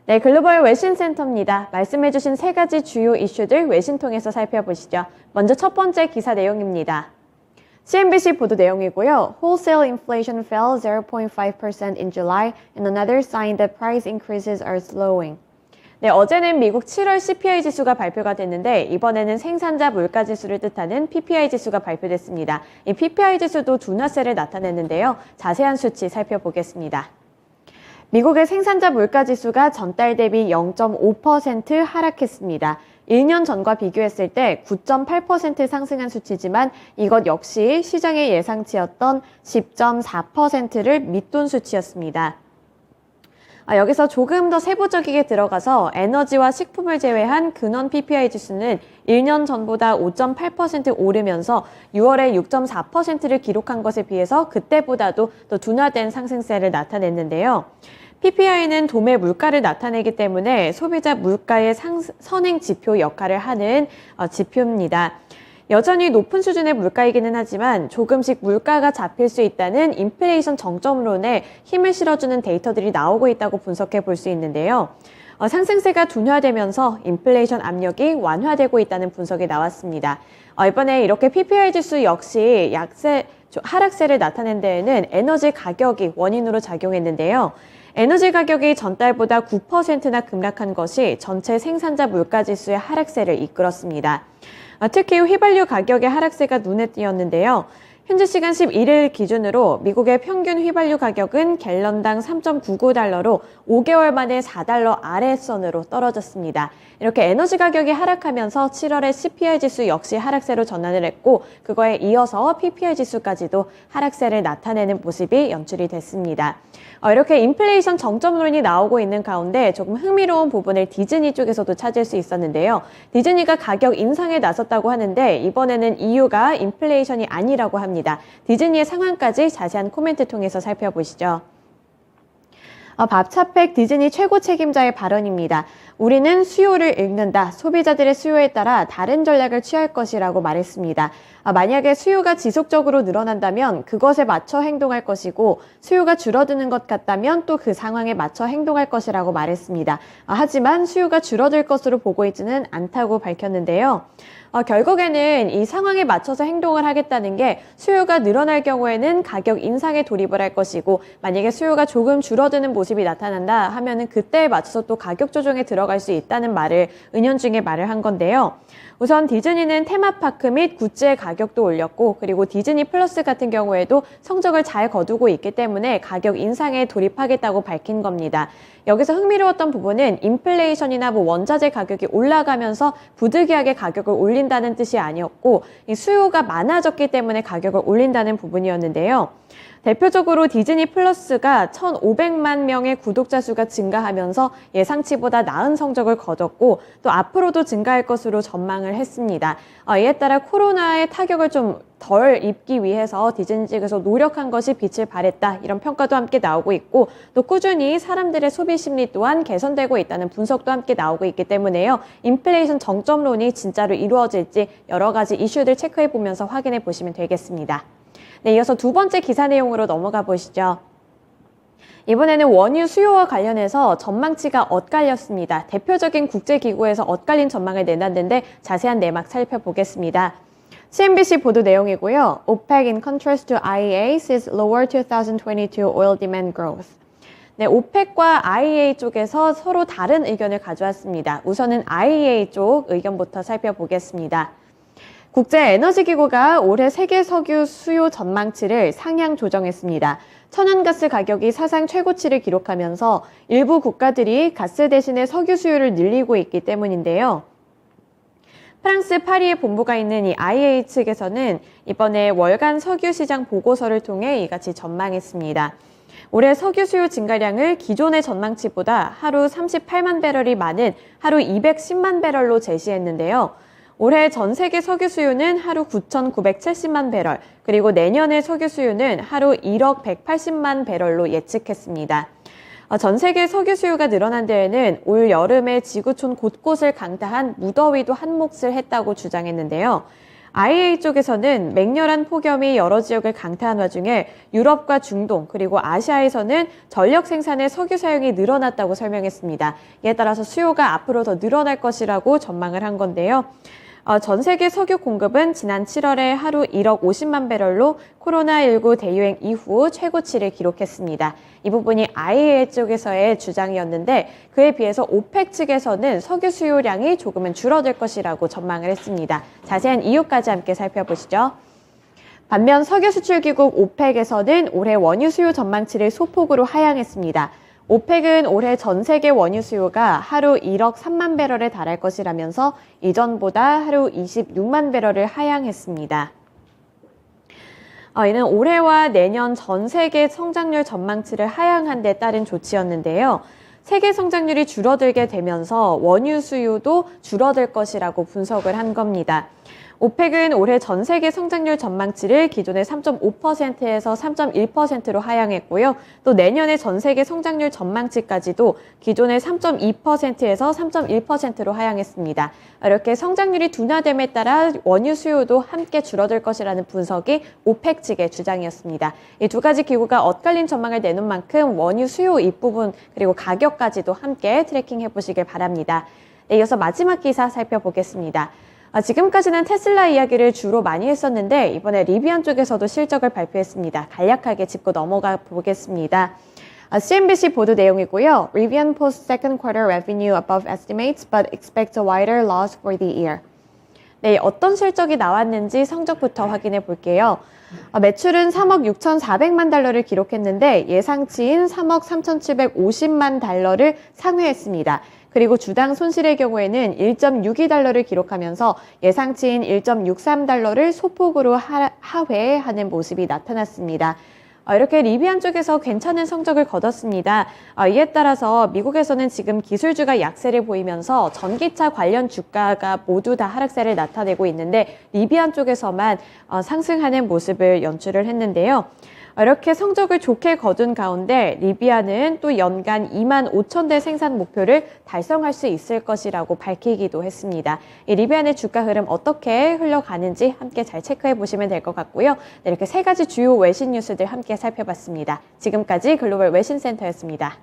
네, 글로벌 외신센터입니다. 말씀해주신 세 가지 주요 이슈들 외신 통해서 살펴보시죠. 먼저 첫 번째 기사 내용입니다. CNBC 보도 내용이고요. Wholesale inflation fell 0.5% in July and another sign that price increases are slowing. 네, 어제는 미국 7월 CPI 지수가 발표가 됐는데 이번에는 생산자 물가 지수를 뜻하는 PPI 지수가 발표됐습니다. 이 PPI 지수도 둔화세를 나타냈는데요. 자세한 수치 살펴보겠습니다. 미국의 생산자 물가 지수가 전달 대비 0.5% 하락했습니다. 1년 전과 비교했을 때 9.8% 상승한 수치지만 이것 역시 시장의 예상치였던 10.4%를 밑돈 수치였습니다. 여기서 조금 더 세부적이게 들어가서 에너지와 식품을 제외한 근원 PPI 지수는 1년 전보다 5.8% 오르면서 6월에 6.4%를 기록한 것에 비해서 그때보다도 더 둔화된 상승세를 나타냈는데요. PPI는 도매 물가를 나타내기 때문에 소비자 물가의 선행 지표 역할을 하는 지표입니다. 여전히 높은 수준의 물가이기는 하지만 조금씩 물가가 잡힐 수 있다는 인플레이션 정점론에 힘을 실어주는 데이터들이 나오고 있다고 분석해 볼 수 있는데요. 상승세가 둔화되면서 인플레이션 압력이 완화되고 있다는 분석이 나왔습니다. 이번에 이렇게 PPI 지수 역시 하락세를 나타낸 데에는 에너지 가격이 원인으로 작용했는데요. 에너지 가격이 전달보다 9%나 급락한 것이 전체 생산자 물가지수의 하락세를 이끌었습니다. 특히 휘발유 가격의 하락세가 눈에 띄었는데요. 현지 시간 11일 기준으로 미국의 평균 휘발유 가격은 갤런당 3.99달러로 5개월 만에 4달러 아래선으로 떨어졌습니다. 이렇게 에너지 가격이 하락하면서 7월의 CPI 지수 역시 하락세로 전환을 했고 그거에 이어서 PPI 지수까지도 하락세를 나타내는 모습이 연출이 됐습니다. 이렇게 인플레이션 정점론이 나오고 있는 가운데 조금 흥미로운 부분을 디즈니 쪽에서도 찾을 수 있었는데요. 디즈니가 가격 인상에 나섰다고 하는데 이번에는 이유가 인플레이션이 아니라고 합니다. 디즈니의 상황까지 자세한 코멘트 통해서 살펴보시죠. 밥차팩 디즈니 최고 책임자의 발언입니다. 우리는 수요를 읽는다. 소비자들의 수요에 따라 다른 전략을 취할 것이라고 말했습니다. 만약에 수요가 지속적으로 늘어난다면 그것에 맞춰 행동할 것이고 수요가 줄어드는 것 같다면 또 그 상황에 맞춰 행동할 것이라고 말했습니다. 하지만 수요가 줄어들 것으로 보고 있지는 않다고 밝혔는데요. 결국에는 이 상황에 맞춰서 행동을 하겠다는 게 수요가 늘어날 경우에는 가격 인상에 돌입을 할 것이고 만약에 수요가 조금 줄어드는 모습이 나타난다 하면은 그때에 맞춰서 또 가격 조정에 들어갈 수 있다는 말을 은연중에 말을 한 건데요. 우선 디즈니는 테마파크 및 굿즈의 가격도 올렸고 그리고 디즈니 플러스 같은 경우에도 성적을 잘 거두고 있기 때문에 가격 인상에 돌입하겠다고 밝힌 겁니다. 여기서 흥미로웠던 부분은 인플레이션이나 원자재 가격이 올라가면서 부득이하게 가격을 올린다는 뜻이 아니었고 이 수요가 많아졌기 때문에 가격을 올린다는 부분이었는데요. 대표적으로 디즈니 플러스가 1,500만 명의 구독자 수가 증가하면서 예상치보다 나은 성적을 거뒀고 또 앞으로도 증가할 것으로 전망을 했습니다. 이에 따라 코로나의 타격을 좀 덜 입기 위해서 디즈니 측에서 노력한 것이 빛을 발했다. 이런 평가도 함께 나오고 있고 또 꾸준히 사람들의 소비 심리 또한 개선되고 있다는 분석도 함께 나오고 있기 때문에요. 인플레이션 정점론이 진짜로 이루어질지 여러 가지 이슈들 체크해 보면서 확인해 보시면 되겠습니다. 네, 이어서 두 번째 기사 내용으로 넘어가 보시죠. 이번에는 원유 수요와 관련해서 전망치가 엇갈렸습니다. 대표적인 국제기구에서 엇갈린 전망을 내놨는데 자세한 내막 살펴보겠습니다. CNBC 보도 내용이고요. OPEC in contrast to IEA sees lower 2022 oil demand growth. 네, OPEC과 IEA 쪽에서 서로 다른 의견을 가져왔습니다. 우선은 IEA 쪽 의견부터 살펴보겠습니다. 국제에너지기구가 올해 세계 석유 수요 전망치를 상향 조정했습니다. 천연가스 가격이 사상 최고치를 기록하면서 일부 국가들이 가스 대신에 석유 수요를 늘리고 있기 때문인데요. 프랑스 파리에 본부가 있는 이 IEA 측에서는 이번에 월간 석유 시장 보고서를 통해 이같이 전망했습니다. 올해 석유 수요 증가량을 기존의 전망치보다 하루 38만 배럴이 많은 하루 210만 배럴로 제시했는데요. 올해 전 세계 석유 수요는 하루 9,970만 배럴, 그리고 내년의 석유 수요는 하루 1억 180만 배럴로 예측했습니다. 전 세계 석유 수요가 늘어난 데에는 올 여름에 지구촌 곳곳을 강타한 무더위도 한몫을 했다고 주장했는데요. IEA 쪽에서는 맹렬한 폭염이 여러 지역을 강타한 와중에 유럽과 중동 그리고 아시아에서는 전력 생산의 석유 사용이 늘어났다고 설명했습니다. 이에 따라서 수요가 앞으로 더 늘어날 것이라고 전망을 한 건데요. 전 세계 석유 공급은 지난 7월에 하루 1억 50만 배럴로 코로나19 대유행 이후 최고치를 기록했습니다. 이 부분이 IEA 쪽에서의 주장이었는데 그에 비해서 오펙 측에서는 석유 수요량이 조금은 줄어들 것이라고 전망을 했습니다. 자세한 이유까지 함께 살펴보시죠. 반면 석유 수출기국 오펙에서는 올해 원유 수요 전망치를 소폭으로 하향했습니다. 오펙은 올해 전 세계 원유 수요가 하루 1억 3만 배럴에 달할 것이라면서 이전보다 하루 26만 배럴을 하향했습니다. 이는 올해와 내년 전 세계 성장률 전망치를 하향한 데 따른 조치였는데요. 세계 성장률이 줄어들게 되면서 원유 수요도 줄어들 것이라고 분석을 한 겁니다. 오펙은 올해 전 세계 성장률 전망치를 기존의 3.5%에서 3.1%로 하향했고요. 또 내년의 전 세계 성장률 전망치까지도 기존의 3.2%에서 3.1%로 하향했습니다. 이렇게 성장률이 둔화됨에 따라 원유 수요도 함께 줄어들 것이라는 분석이 오펙 측의 주장이었습니다. 이 두 가지 기구가 엇갈린 전망을 내놓은 만큼 원유 수요 윗부분 그리고 가격까지도 함께 트래킹해 보시길 바랍니다. 네, 이어서 마지막 기사 살펴보겠습니다. 지금까지는 테슬라 이야기를 주로 많이 했었는데 이번에 리비안 쪽에서도 실적을 발표했습니다. 간략하게 짚고 넘어가 보겠습니다. CNBC 보도 내용이고요. Rivian posts second quarter revenue above estimates but expects a wider loss for the year. 네, 어떤 실적이 나왔는지 성적부터 확인해 볼게요. 매출은 3억 6,400만 달러를 기록했는데 예상치인 3억 3,750만 달러를 상회했습니다. 그리고 주당 손실의 경우에는 1.62달러를 기록하면서 예상치인 1.63달러를 소폭으로 하회하는 모습이 나타났습니다. 이렇게 리비안 쪽에서 괜찮은 성적을 거뒀습니다. 이에 따라서 미국에서는 지금 기술주가 약세를 보이면서 전기차 관련 주가가 모두 다 하락세를 나타내고 있는데 리비안 쪽에서만 상승하는 모습을 연출을 했는데요. 이렇게 성적을 좋게 거둔 가운데 리비아는 또 연간 2만 5천 대 생산 목표를 달성할 수 있을 것이라고 밝히기도 했습니다. 이 리비안의 주가 흐름 어떻게 흘러가는지 함께 잘 체크해 보시면 될 것 같고요. 네, 이렇게 세 가지 주요 외신 뉴스들 함께 살펴봤습니다. 지금까지 글로벌 외신센터였습니다.